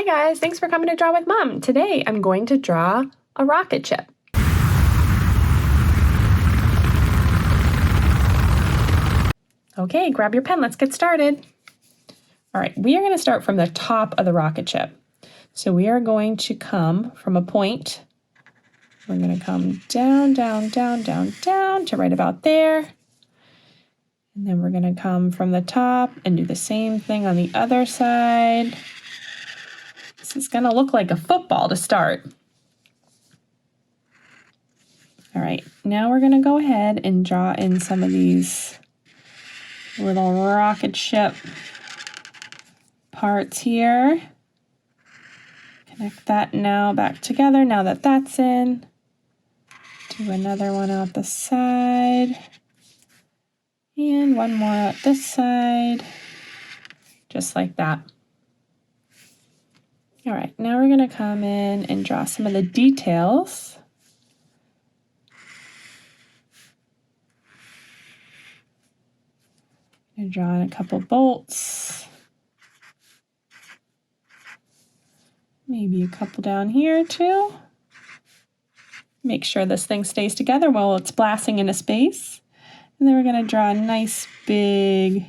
guys, thanks for coming to Draw with Mom. Today I'm going to draw a rocket ship. Okay, grab your pen, let's get started. All right, we are going to start from the top of the rocket ship. So we are going to come from a point. We're going to come down, down, down, down, down to right about there. And then we're going to come from the top and do the same thing on the other side. This is going to look like a football to start. All right, now we're going to go ahead and draw in some of these little rocket ship parts here. Connect that now back together now that that's in. Do another one out the side. And one more out this side. Just like that. All right, now we're going to come in and draw some of the details. I'm going to draw in a couple bolts. Maybe a couple down here too. Make sure this thing stays together while it's blasting into space. And then we're going to draw a nice big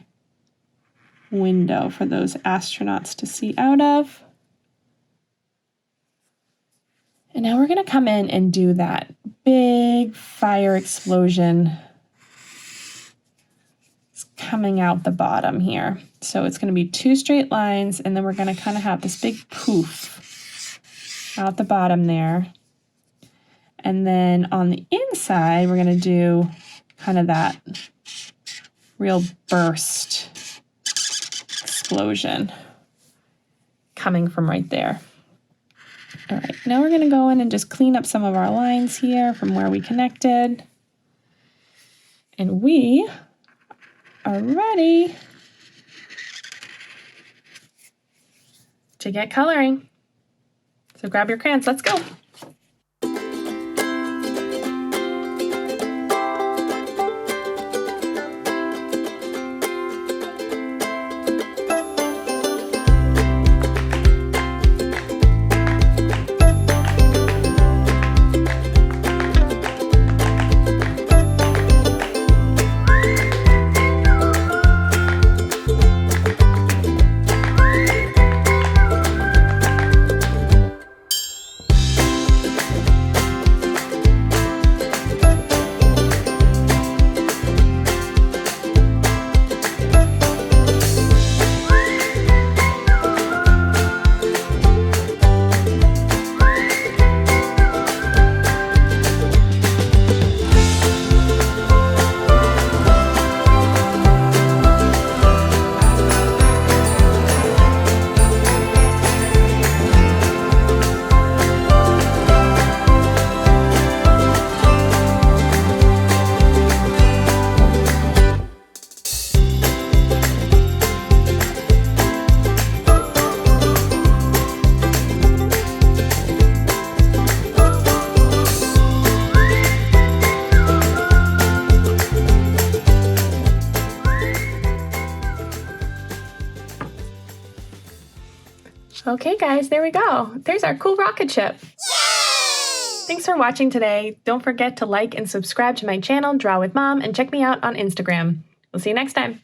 window for those astronauts to see out of. And now we're going to come in and do that big fire explosion. It's coming out the bottom here. So it's going to be two straight lines, and then we're going to kind of have this big poof out the bottom there. And then on the inside, we're going to do kind of that real burst explosion coming from right there. All right, now we're going to go in and just clean up some of our lines here from where we connected. And we are ready to get coloring. So grab your crayons, let's go. Okay guys, there we go. There's our cool rocket ship. Yay! Thanks for watching today. Don't forget to like and subscribe to my channel, Draw with Mom, and check me out on Instagram. We'll see you next time.